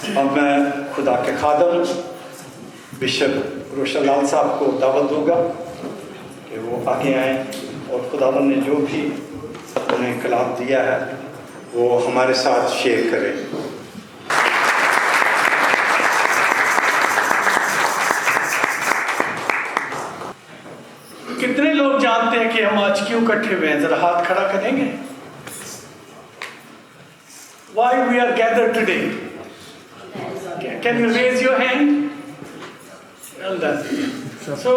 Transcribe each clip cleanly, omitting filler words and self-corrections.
اب میں خدا کے خادم بشپ روشن لال صاحب کو دعوت دوں گا کہ وہ آگے آئیں اور خداوند نے جو بھی انہیں کلام دیا ہے وہ ہمارے ساتھ شیئر کریں۔ کتنے لوگ جانتے ہیں کہ ہم آج کیوں اکٹھے ہوئے ہیں؟ ذرا ہاتھ کھڑا کریں گے۔ Why we are gathered today? Can you raise your hand? Well done. So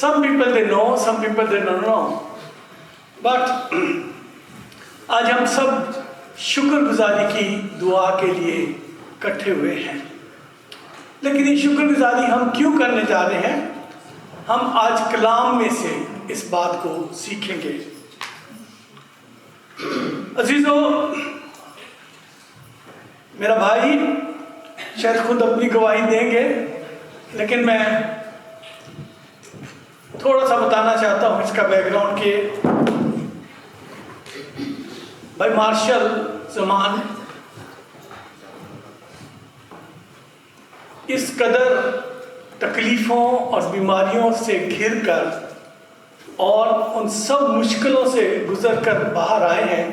some people they know, some people they don't know. But آج ہم سب شکر گزاری کی دعا کے لیے اکٹھے ہوئے ہیں، لیکن یہ شکر گزاری ہم کیوں کرنے جا رہے ہیں؟ ہم آج کلام میں سے اس بات کو سیکھیں گے۔ عزیزو، میرا بھائی شاید خود اپنی گواہی دیں گے، لیکن میں تھوڑا سا بتانا چاہتا ہوں اس کا بیک گراؤنڈ کہ بھائی مارشل زمان اس قدر تکلیفوں اور بیماریوں سے گھر کر اور ان سب مشکلوں سے گزر کر باہر آئے ہیں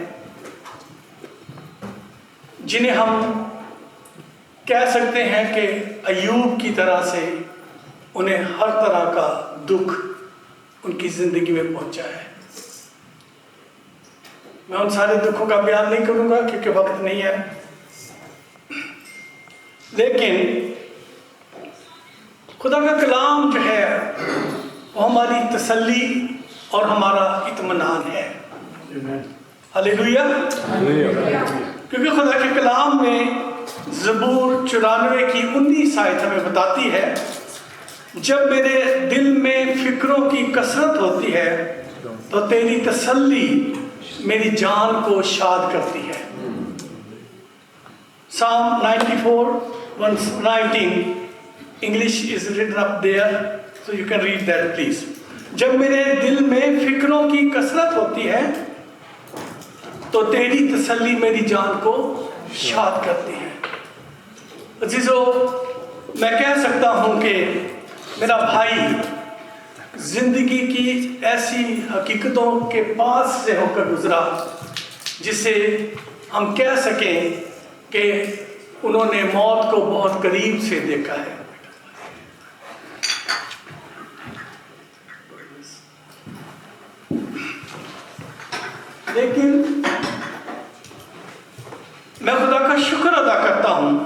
جنہیں ہم کہہ سکتے ہیں کہ ایوب کی طرح سے انہیں ہر طرح کا دکھ ان کی زندگی میں پہنچا ہے۔ میں ان سارے دکھوں کا بیان نہیں کروں گا کیونکہ وقت نہیں ہے، لیکن خدا کا کلام جو ہے وہ ہماری تسلی اور ہمارا اطمینان ہے۔ ہلیلویا۔ کیونکہ خدا کے کلام میں زبور 94 کی 19 آیت ہمیں بتاتی ہے، جب میرے دل میں فکروں کی کثرت ہوتی ہے تو تیری تسلی میری جان کو شاد کرتی ہے۔ Psalm 94:19 English is written up there, so you can read that please. جب میرے دل میں فکروں کی کثرت ہوتی ہے تو تیری تسلی میری جان کو شاد کرتی ہے۔ عزیزو، میں کہہ سکتا ہوں کہ میرا بھائی زندگی کی ایسی حقیقتوں کے پاس سے ہو کر گزرا جسے ہم کہہ سکیں کہ انہوں نے موت کو بہت قریب سے دیکھا ہے۔ لیکن میں خدا کا شکر ادا کرتا ہوں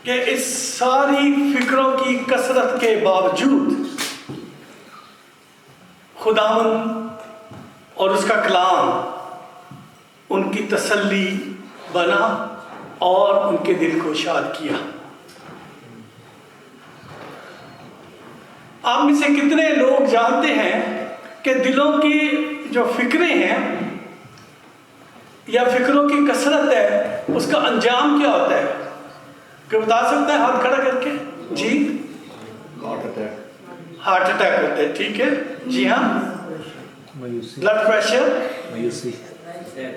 کہ اس ساری فکروں کی کثرت کے باوجود خداوند اور اس کا کلام ان کی تسلی بنا اور ان کے دل کو شاد کیا۔ آپ میں سے کتنے لوگ جانتے ہیں کہ دلوں کی جو فکریں ہیں یا فکروں کی کثرت ہے اس کا انجام کیا ہوتا ہے؟ کہ بتا سکتا ہے ہاتھ کھڑا کر کے؟ جی، ہارٹ اٹیک ہوتا ہے، ٹھیک ہے، جی ہاں، بلڈ پریشر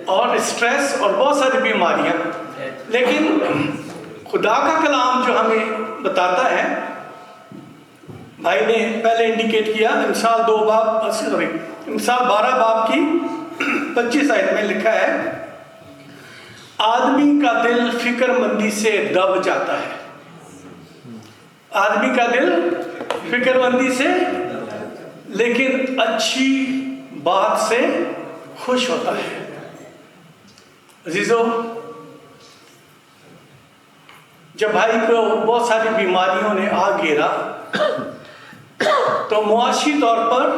اور اسٹریس اور بہت ساری بیماریاں۔ لیکن خدا کا کلام جو ہمیں بتاتا ہے، بھائی نے پہلے انڈیکیٹ کیا، امثال 12 باب کی 25 آیت میں لکھا ہے، آدمی کا دل فکر مندی سے دب جاتا ہے۔ آدمی کا دل فکر مندی سے لیکن اچھی بات سے خوش ہوتا ہے۔ عزیزو، جب بھائی کو بہت ساری بیماریوں نے آ گھیرا تو معاشی طور پر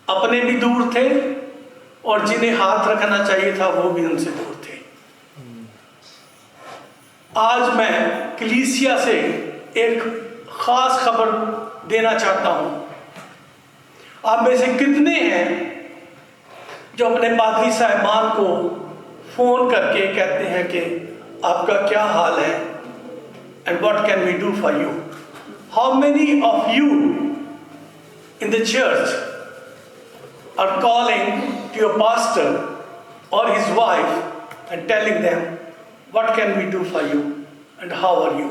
اپنے بھی دور تھے اور جنہیں ہاتھ رکھنا چاہیے تھا وہ بھی ان سے دور تھے۔ آج میں کلیسیا سے ایک خاص خبر دینا چاہتا ہوں۔ آپ میں سے کتنے ہیں جو اپنے پادری صاحبان کو فون کر کے کہتے ہیں کہ آپ کا کیا حال ہے and what can we do for you? How many of you in the church are calling to your pastor or his wife and telling them what can we do for you and how are you?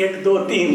1 2 3,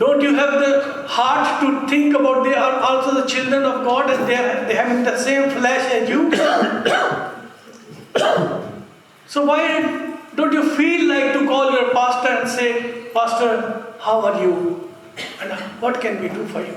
don't you have the heart to think about they are also the children of God and they have the same flesh as you? So why don't you feel like to call your pastor and say, Pastor, how are you? And what can we do for you?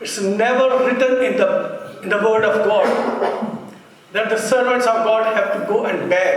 It's never written in the word of God that the servants of God have to go and beg.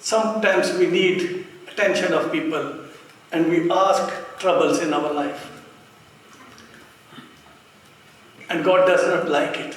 Sometimes we need attention of people and we ask troubles in our life, and God does not like it.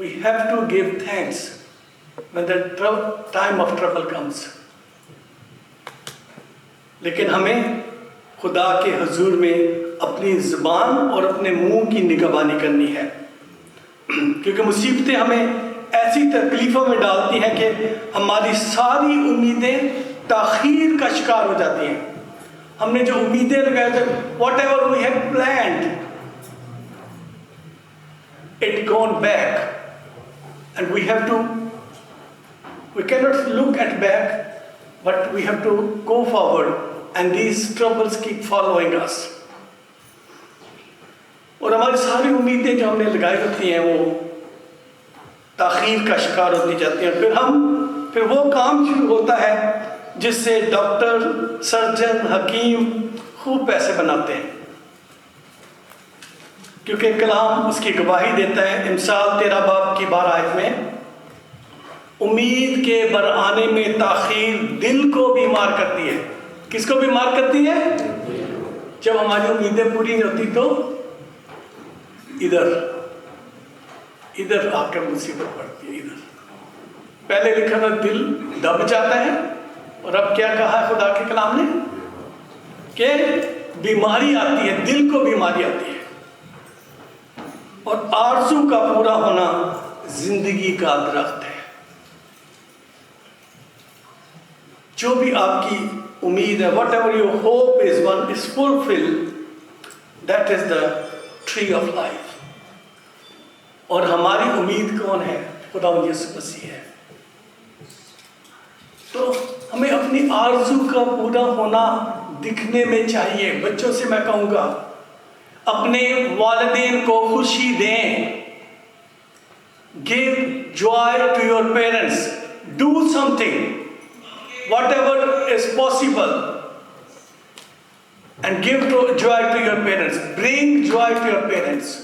We have to give thanks when the time of trouble comes. لیکن ہمیں خدا کے حضور میں اپنی زبان اور اپنے منہ کی نگہبانی کرنی ہے، کیونکہ مصیبتیں ہمیں ایسی تکلیفوں میں ڈالتی ہیں کہ ہماری ساری امیدیں تاخیر کا شکار ہو جاتی ہیں. ہم نے جو امیدیں لگائی تھے whatever we have planned it gone back and we have to we کی not look at back but we have to go forward and these troubles keep following us. اور ہماری ساری امیدیں جو ہم نے لگائی ہوتی ہیں وہ تاخیر کا شکار ہوتی جاتی ہیں. پھر وہ کام شروع ہوتا ہے جس سے ڈاکٹر، سرجن، حکیم خوب پیسے بناتے ہیں، کیونکہ کلام اس کی گواہی دیتا ہے. امثال 13 باب کی 12 آیت میں امید کے برآنے میں تاخیر دل کو بیمار کرتی ہے. کس کو بیمار کرتی ہے؟ جب ہماری امیدیں پوری نہیں ہوتی تو ادھر آ کر مصیبت پڑتی ہے. ادھر پہلے لکھا تھا دل دب جاتا ہے، اور اب کیا کہا ہے خدا کے کلام نے کہ بیماری آتی ہے، دل کو بیماری آتی ہے. اور آرزو کا پورا ہونا زندگی کا درخت ہے. جو بھی آپ کی امید ہے، what ever your hope is one is fulfil, that is the tree of life. اور ہماری امید کون ہے؟ خدا یسوع مسیح ہے. تو ہمیں اپنی آرزو کا پورا ہونا دکھنے میں چاہیے. بچوں سے میں کہوں گا اپنے والدین کو خوشی دیں. give joy to your parents. do something whatever is possible and give joy to your parents. bring joy to your parents.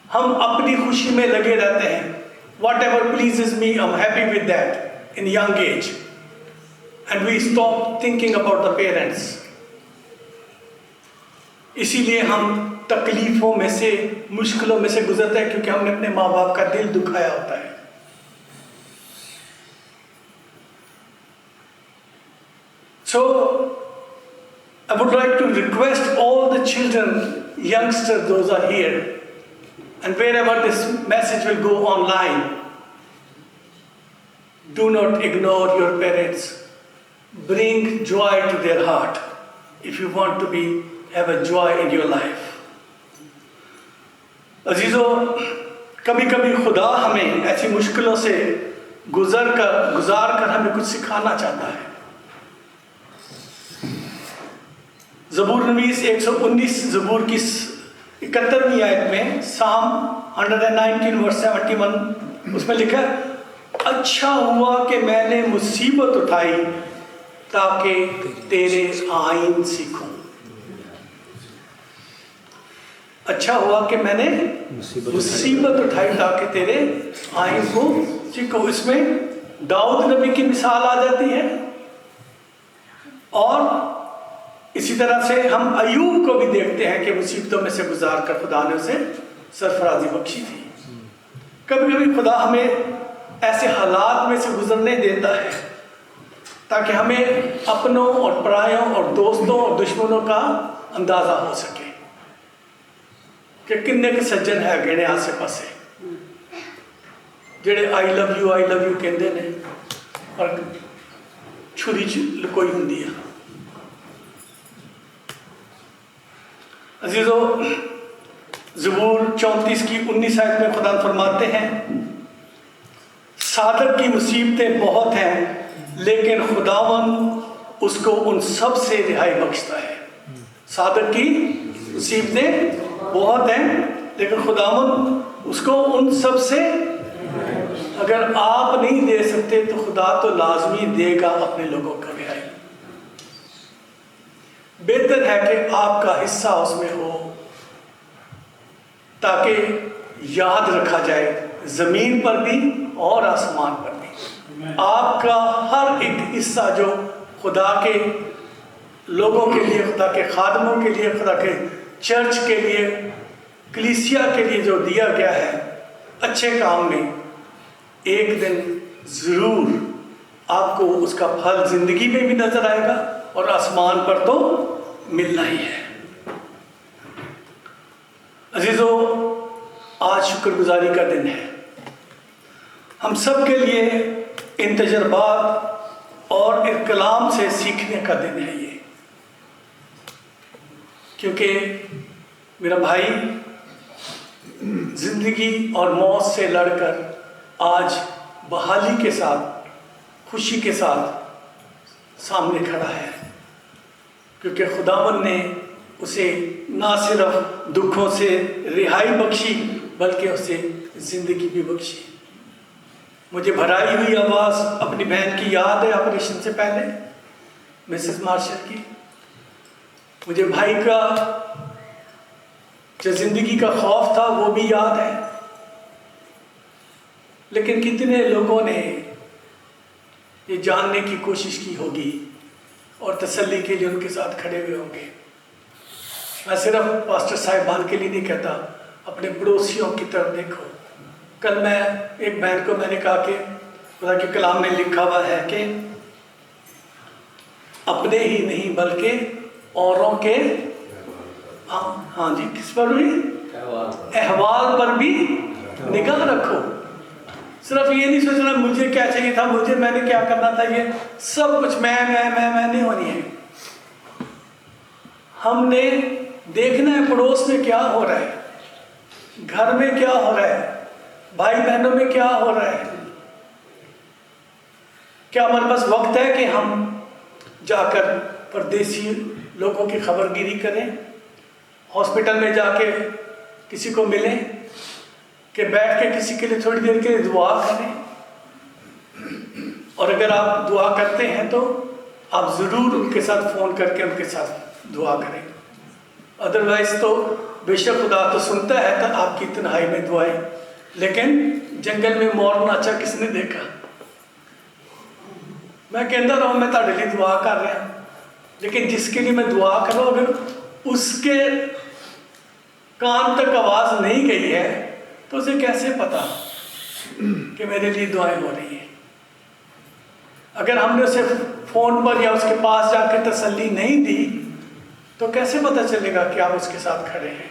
ہم اپنی خوشی میں لگے رہتے ہیں. whatever pleases me, I'm happy with that in young age. And we stop thinking about the parents. اسی لیے ہم تکلیفوں میں سے، مشکلوں میں سے گزرتے ہیں، کیونکہ ہم نے اپنے ماں باپ کا دل دکھایا ہوتا ہے. So, I would like to request all the children, youngsters, those are here, and wherever this message will go online, do not ignore your parents. Bring joy to their heart if you want to have a joy in your life. عزیزو، کبھی کبھی خدا ہمیں ایسی مشکلوں سے گزار کر ہمیں کچھ سکھانا چاہتا ہے. زبور نویس 119 زبور کی 71ویں آیت میں، Psalm 119 verse 71، اس میں لکھا ہے اچھا ہوا کہ میں نے مصیبت اٹھائی تاکہ تیرے آئین سیکھوں. اچھا ہوا کہ میں نے مصیبت اٹھائی تاکہ تیرے آئین کو سیکھوں. اس میں داؤد نبی کی مثال آ جاتی ہے، اور اسی طرح سے ہم ایوب کو بھی دیکھتے ہیں کہ مصیبتوں میں سے گزار کر خدا نے اسے سرفرازی بخشی تھی. کبھی کبھی خدا ہمیں ایسے حالات میں سے گزرنے دیتا ہے تاکہ ہمیں اپنوں اور پرایوں اور دوستوں اور دشمنوں کا اندازہ ہو سکے کہ کنے کے سجن ہے گنے آسے پاسے جڑے آئی لو یو کہندے نے اور چھری لکوئی ہوندی ہے. عزیزو، زبور 34 کی 19 آیت میں خدا فرماتے ہیں صادق کی مصیبتیں بہت ہیں لیکن خداوند اس کو ان سب سے رہائی بخشتا ہے. صادق کی مصیبتیں بہت ہیں لیکن خداوند اس کو ان سب سے، اگر آپ نہیں دے سکتے تو خدا تو لازمی دے گا اپنے لوگوں کا رہائی. بہتر ہے کہ آپ کا حصہ اس میں ہو تاکہ یاد رکھا جائے زمین پر بھی اور آسمان پر بھی. آپ کا ہر ایک حصہ جو خدا کے لوگوں کے لیے، خدا کے خادموں کے لیے، خدا کے چرچ کے لیے، کلیسیا کے لیے جو دیا گیا ہے اچھے کام میں، ایک دن ضرور آپ کو اس کا پھل زندگی میں بھی نظر آئے گا اور آسمان پر تو ملنا ہی ہے۔ عزیزو، آج شکر گزاری کا دن ہے۔ ہم سب کے لیے ان تجربات اور ان کلام سے سیکھنے کا دن ہے یہ، کیونکہ میرا بھائی زندگی اور موت سے لڑ کر آج بحالی کے ساتھ، خوشی کے ساتھ سامنے کھڑا ہے، کیونکہ خداوند نے اسے نہ صرف دکھوں سے رہائی بخشی بلکہ اسے زندگی بھی بخشی۔ مجھے بھرائی ہوئی آواز اپنی بہن کی یاد ہے آپریشن سے پہلے، مسز مارشل کی۔ مجھے بھائی کا جو زندگی کا خوف تھا وہ بھی یاد ہے۔ لیکن کتنے لوگوں نے یہ جاننے کی کوشش کی ہوگی اور تسلی کے لیے ان کے ساتھ کھڑے ہوئے ہوں گے۔ میں صرف پاسٹر صاحبان کے لیے نہیں کہتا، اپنے پڑوسیوں کی طرف دیکھو۔ کل میں ایک بہن کو میں نے کہا کہ خدا کے کلام میں لکھا ہوا ہے کہ اپنے ہی نہیں بلکہ اوروں کے ہاں جی کس پر بھی احوال پر بھی نگاہ رکھو۔ صرف یہ نہیں سوچنا مجھے کیا چاہیے تھا، میں نے کیا کرنا تھا، یہ سب کچھ میں نہیں ہونی ہے۔ ہم نے دیکھنا ہے پڑوس میں کیا ہو رہا ہے، گھر میں کیا ہو رہا ہے، بھائی بہنوں میں کیا ہو رہا ہے۔ کیا ہمارے پاس وقت ہے کہ ہم جا کر پردیسی لوگوں کی خبر گیری کریں، ہاسپٹل میں جا کے کسی کو ملیں، کہ بیٹھ کے کسی کے لیے تھوڑی دیر کے لیے دعا کریں؟ اور اگر آپ دعا کرتے ہیں تو آپ ضرور ان کے ساتھ فون کر کے ان کے ساتھ دعا کریں۔ ادروائز تو بے شک خدا تو سنتا ہے تو آپ کی تنہائی میں دعائیں، لیکن جنگل میں مور ناچا کس نے دیکھا؟ میں کہتا رہا ہوں میں تہاڈے لیے دعا کر رہا ہوں، لیکن جس کے لیے میں دعا کروں اگر اس کے کان تک آواز نہیں گئی ہے تو اسے کیسے پتا کہ میرے لیے دعائیں ہو رہی ہیں؟ اگر ہم نے اسے فون پر یا اس کے پاس جا کے تسلی نہیں دی تو کیسے پتا چلے گا کہ آپ اس کے ساتھ کھڑے ہیں؟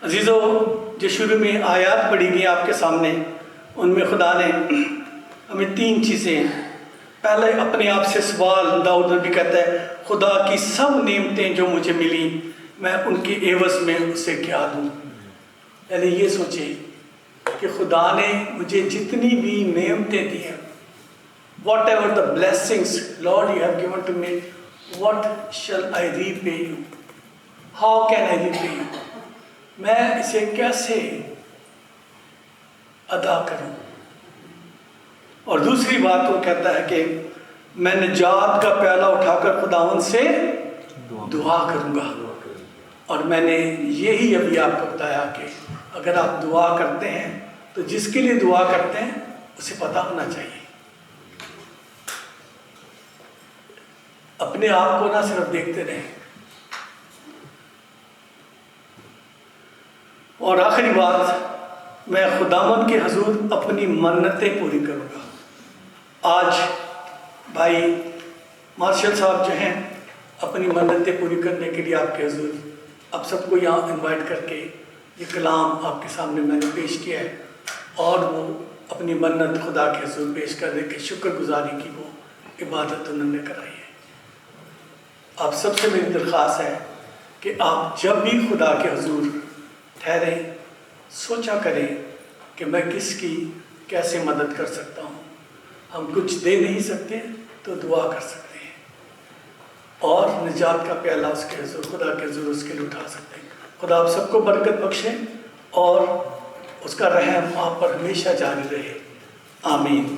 عزیزو، جو شروع میں آیات پڑھی گئی آپ کے سامنے، ان میں خدا نے ہمیں 3 چیزیں، پہلے اپنے آپ سے سوال، داؤد نبی کہتا ہے خدا کی سب نعمتیں جو مجھے ملی میں ان کی عوض میں اسے کیا دوں۔ پہلے یہ سوچیں کہ خدا نے مجھے جتنی بھی نعمتیں دی ہیں، whatever the blessings lord you have given to me, what shall I repay you, how can I repay you, میں اسے کیسے ادا کروں؟ اور دوسری بات وہ کہتا ہے کہ میں نجات کا پیالہ اٹھا کر خداوند سے دعا کروں گا۔ اور میں نے یہی ابھی آپ کو بتایا کہ اگر آپ دعا کرتے ہیں تو جس کے لیے دعا کرتے ہیں اسے پتہ ہونا چاہیے۔ اپنے آپ کو نہ صرف دیکھتے رہیں۔ اور آخری بات، میں خداوند کے حضور اپنی منتیں پوری کروں گا۔ آج بھائی مارشل صاحب جو ہیں اپنی منتیں پوری کرنے کے لیے آپ کے حضور، آپ سب کو یہاں انوائٹ کر کے یہ کلام آپ کے سامنے میں نے پیش کیا ہے، اور وہ اپنی منت خدا کے حضور پیش کر دے کہ شکر گزاری کی وہ عبادت انہوں نے کرائی ہے۔ آپ سب سے میری درخواست ہے کہ آپ جب بھی خدا کے حضور ٹھہریں، سوچا کریں کہ میں کس کی کیسے مدد کر سکتا ہوں۔ ہم کچھ دے نہیں سکتے تو دعا کر سکتے ہیں، اور نجات کا پیالہ اس کے حضور، خدا کے حضور اس کے لیے اٹھا سکتے ہیں۔ خدا آپ سب کو برکت بخشے اور اس کا رحم آپ پر ہمیشہ جاری رہے۔ آمین۔